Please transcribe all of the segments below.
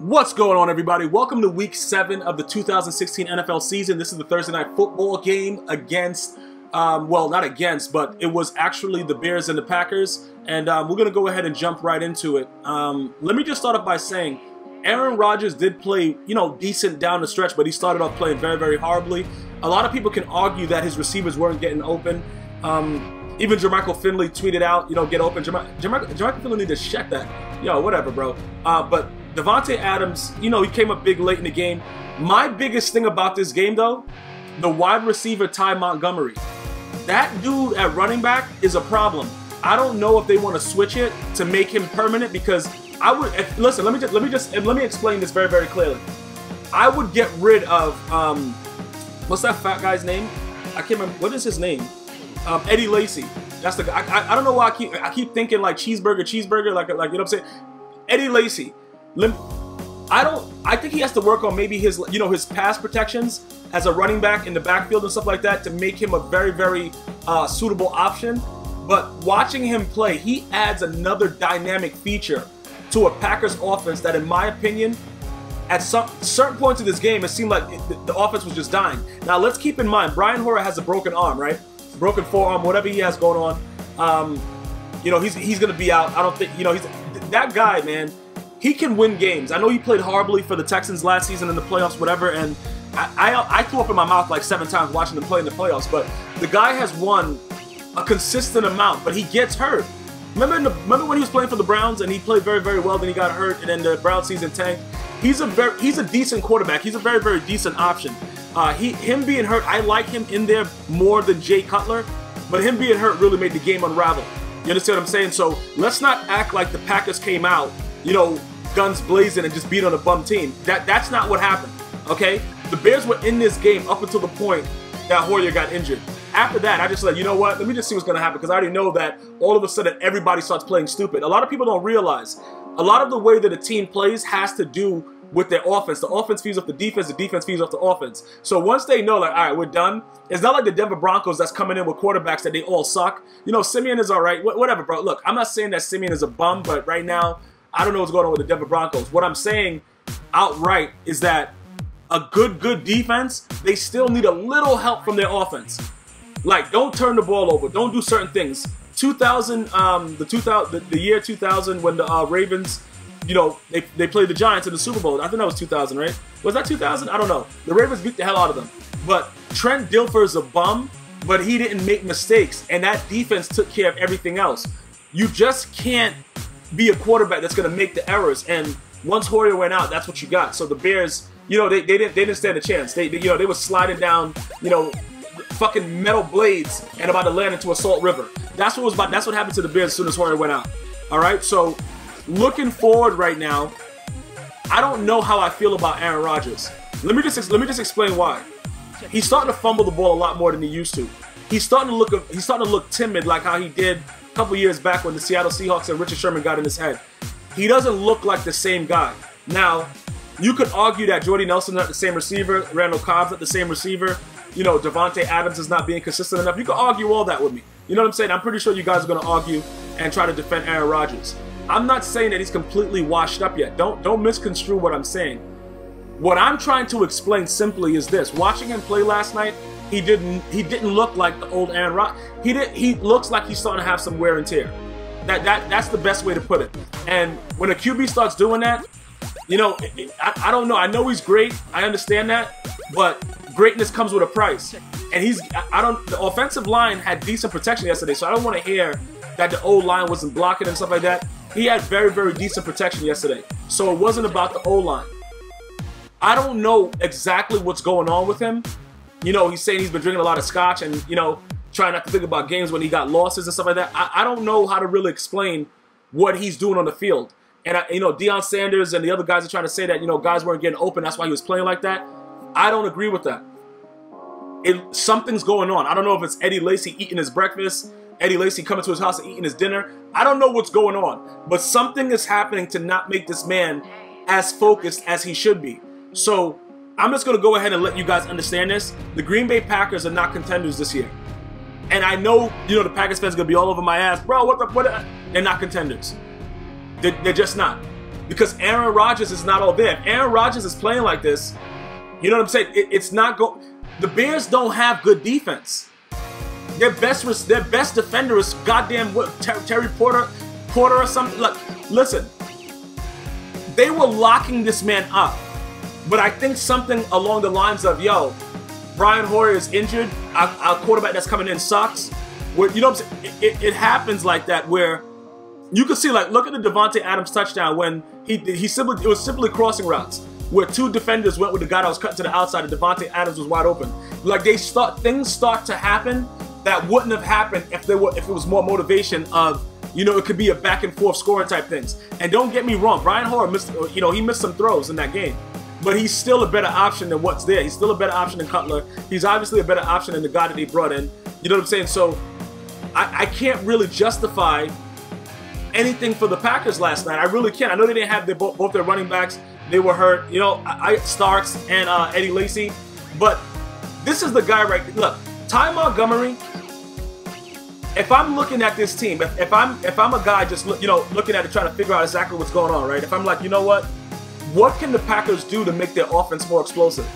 What's going on, everybody? Welcome to week 7 of the 2016 NFL season. This is the Thursday night football game against, well, not against, but it was actually the Bears and the Packers. And we're going to go ahead and jump right into it. Let me just start off by saying Aaron Rodgers did play, decent down the stretch, but he started off playing very, very horribly. A lot of people can argue that his receivers weren't getting open. Even Jermichael Finley tweeted out, get open. Jermichael Finley need to check that. Whatever, bro. But Davante Adams, he came up big late in the game. My biggest thing about this game, though, the wide receiver Ty Montgomery. That dude at running back is a problem. I don't know if they want to switch it to make him permanent, because I would listen. Let me explain this very, very clearly. I would get rid of what's that fat guy's name? I can't remember. What is his name? Eddie Lacy. That's the guy. I don't know why I keep thinking like cheeseburger, like you know what I'm saying? Eddie Lacy. I think he has to work on maybe his his pass protections as a running back in the backfield and stuff like that to make him a very, very suitable option. But watching him play, he adds another dynamic feature to a Packers offense that, in my opinion, at certain points of this game, it seemed like the offense was just dying. Now, let's keep in mind, Brian Hoyer has a broken arm, right? Broken forearm, whatever he has going on. He's going to be out. I don't think, that guy, man, he can win games. I know he played horribly for the Texans last season in the playoffs, whatever, and I threw up in my mouth like 7 times watching him play in the playoffs, but the guy has won a consistent amount, but he gets hurt. Remember when he was playing for the Browns and he played very, very well, then he got hurt, and then the Browns season tanked? He's a decent quarterback. He's a very, very decent option. Him being hurt, I like him in there more than Jay Cutler, but him being hurt really made the game unravel. You understand what I'm saying? So let's not act like the Packers came out, guns blazing and just beat on a bum team. That's not what happened, okay? The Bears were in this game up until the point that Hoyer got injured. After that, I just said, you know what? Let me just see what's going to happen, because I already know that all of a sudden everybody starts playing stupid. A lot of people don't realize a lot of the way that a team plays has to do with their offense. The offense feeds off the defense feeds off the offense. So once they know, like, all right, we're done, it's not like the Denver Broncos that's coming in with quarterbacks that they all suck. Simeon is all right. Whatever, bro. Look, I'm not saying that Simeon is a bum, but right now, I don't know what's going on with the Denver Broncos. What I'm saying outright is that a good defense, they still need a little help from their offense. Like, don't turn the ball over. Don't do certain things. The year 2000, when the Ravens, they played the Giants in the Super Bowl. I think that was 2000, right? Was that 2000? I don't know. The Ravens beat the hell out of them. But Trent Dilfer is a bum, but he didn't make mistakes, and that defense took care of everything else. You just can't be a quarterback that's going to make the errors. And once Hoyer went out, that's what you got. So the Bears, they didn't stand a chance. They were sliding down, fucking metal blades and about to land into a salt river. That's what happened to the Bears as soon as Hoyer went out. All right, so looking forward right now, I don't know how I feel about Aaron Rodgers. Let me just explain why. He's starting to fumble the ball a lot more than he used to. He's starting to look timid, like how he did a couple years back when the Seattle Seahawks and Richard Sherman got in his head. He doesn't look like the same guy. Now, you could argue that Jordy Nelson's not the same receiver, Randall Cobb's not the same receiver, Davante Adams is not being consistent enough. You could argue all that with me. You know what I'm saying? I'm pretty sure you guys are going to argue and try to defend Aaron Rodgers. I'm not saying that he's completely washed up yet. Don't misconstrue what I'm saying. What I'm trying to explain simply is this. Watching him play last night, he didn't look like the old Aaron Rodgers. He looks like he's starting to have some wear and tear. That's the best way to put it. And when a QB starts doing that, I don't know. I know he's great. I understand that, but greatness comes with a price. And the offensive line had decent protection yesterday, so I don't want to hear that the O-line wasn't blocking and stuff like that. He had very, very decent protection yesterday. So it wasn't about the O-line. I don't know exactly what's going on with him. He's saying he's been drinking a lot of scotch and, trying not to think about games when he got losses and stuff like that. I don't know how to really explain what he's doing on the field. And, Deion Sanders and the other guys are trying to say that, guys weren't getting open. That's why he was playing like that. I don't agree with that. Something's going on. I don't know if it's Eddie Lacy eating his breakfast, Eddie Lacy coming to his house and eating his dinner. I don't know what's going on. But something is happening to not make this man as focused as he should be. So I'm just going to go ahead and let you guys understand this. The Green Bay Packers are not contenders this year. And I know, the Packers fans are going to be all over my ass. Bro, what? They're not contenders. They're just not. because Aaron Rodgers is not all there. If Aaron Rodgers is playing like this, you know what I'm saying? It's not go. The Bears don't have good defense. Their best defender is goddamn what, Terry Porter or something. Look, listen, they were locking this man up, but I think something along the lines of, yo, Brian Hoyer is injured. Our quarterback that's coming in sucks. Where, you know what I'm saying? It happens like that where you can see, like, look at the Davante Adams touchdown when it was simply crossing routes where two defenders went with the guy that was cutting to the outside and Davante Adams was wide open. Like, things start to happen that wouldn't have happened if it was more motivation of, you know, it could be a back and forth scoring type things. And don't get me wrong, Brian Hoyer missed, you know, he missed some throws in that game. But he's still a better option than what's there. He's still a better option than Cutler. He's obviously a better option than the guy that they brought in. You know what I'm saying? So I can't really justify anything for the Packers last night. I really can't. I know they didn't have both their running backs. They were hurt. You know, Starks and Eddie Lacy. But this is the guy right there. Look, Ty Montgomery, if I'm looking at this team, if I'm a guy just looking at it trying to figure out exactly what's going on, right? If I'm like, you know what can the Packers do to make their offense more explosive?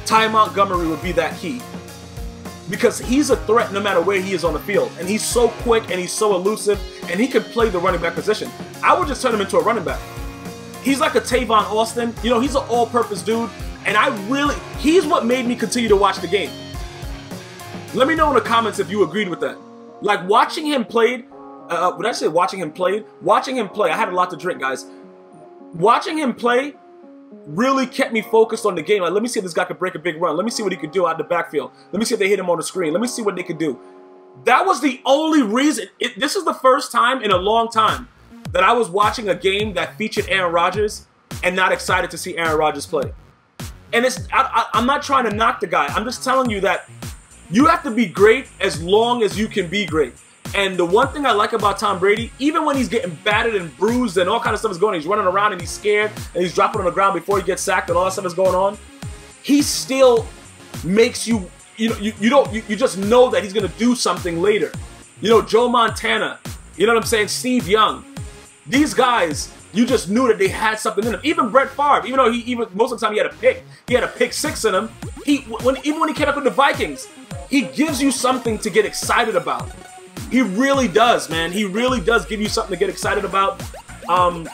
Ty Montgomery would be that key. Because he's a threat no matter where he is on the field. And he's so quick and he's so elusive and he can play the running back position. I would just turn him into a running back. He's like a Tavon Austin. You know, he's an all-purpose dude. And he's what made me continue to watch the game. Let me know in the comments if you agreed with that. Like, watching him play, would I say watching him play? Watching him play, I had a lot to drink, guys. Watching him play really kept me focused on the game. Like, let me see if this guy could break a big run. Let me see what he could do out the backfield. Let me see if they hit him on the screen. Let me see what they could do. That was the only reason. This is the first time in a long time that I was watching a game that featured Aaron Rodgers and not excited to see Aaron Rodgers play. And I'm not trying to knock the guy. I'm just telling you that you have to be great as long as you can be great. And the one thing I like about Tom Brady, even when he's getting battered and bruised and all kind of stuff is going on, he's running around and he's scared and he's dropping on the ground before he gets sacked and all that stuff is going on, he still makes you, you just know that he's going to do something later. You know, Joe Montana, you know what I'm saying? Steve Young. These guys, you just knew that they had something in them. Even Brett Favre, even though most of the time he had a pick six in him, even when he came up with the Vikings, he gives you something to get excited about. He really does, man. He really does give you something to get excited about. And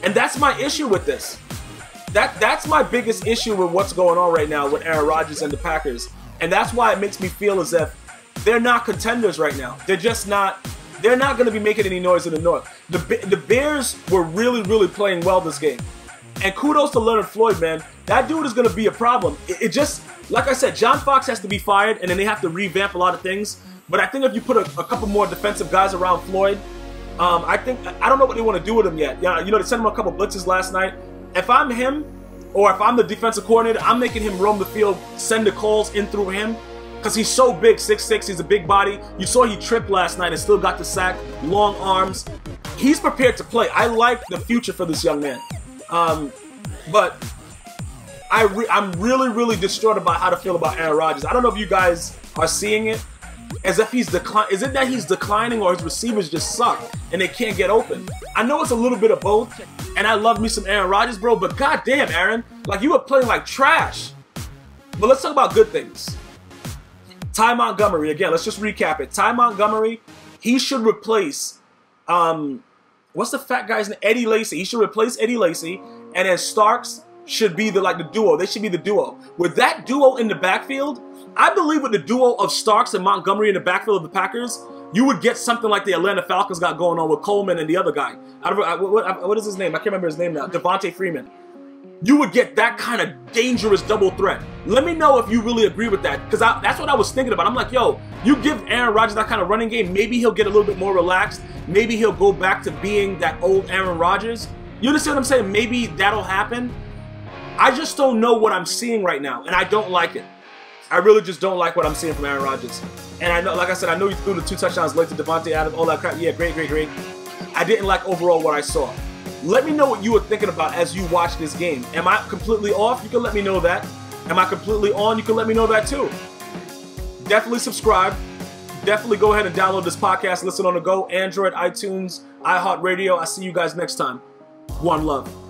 that's my issue with this. That's my biggest issue with what's going on right now with Aaron Rodgers and the Packers. And that's why it makes me feel as if they're not contenders right now. They're just not. They're not going to be making any noise in the North. The Bears were really, really playing well this game. And kudos to Leonard Floyd, man. That dude is going to be a problem. It just, like I said, John Fox has to be fired, and then they have to revamp a lot of things. But I think if you put a couple more defensive guys around Floyd, I don't know what they want to do with him yet. You know, they sent him a couple blitzes last night. If I'm him, or if I'm the defensive coordinator, I'm making him roam the field, send the calls in through him, because he's so big, 6'6", he's a big body. You saw he tripped last night and still got the sack, long arms. He's prepared to play. I like the future for this young man. But I'm really, really distraught about how to feel about Aaron Rodgers. I don't know if you guys are seeing it as if he's declining. Is it that he's declining or his receivers just suck and they can't get open? I know it's a little bit of both, and I love me some Aaron Rodgers, bro, but goddamn, Aaron, like, you were playing like trash. But let's talk about good things. Ty Montgomery, again, let's just recap it. Ty Montgomery, he should replace, what's the fat guy's name? Eddie Lacy. He should replace Eddie Lacy, and then Starks should be the duo. They should be the duo. With that duo in the backfield, I believe with the duo of Starks and Montgomery in the backfield of the Packers, you would get something like the Atlanta Falcons got going on with Coleman and the other guy. What is his name? I can't remember his name now. Devontae Freeman. You would get that kind of dangerous double threat. Let me know if you really agree with that, because that's what I was thinking about. I'm like, yo, you give Aaron Rodgers that kind of running game, maybe he'll get a little bit more relaxed. Maybe he'll go back to being that old Aaron Rodgers. You understand what I'm saying? Maybe that'll happen. I just don't know what I'm seeing right now, and I don't like it. I really just don't like what I'm seeing from Aaron Rodgers. And I know, like I said, I know you threw the 2 touchdowns late to Davante Adams, all that crap. Yeah, great, great, great. I didn't like overall what I saw. Let me know what you were thinking about as you watch this game. Am I completely off? You can let me know that. Am I completely on? You can let me know that too. Definitely subscribe. definitely go ahead and download this podcast. Listen on the go. Android, iTunes, iHeartRadio. I'll see you guys next time. One love.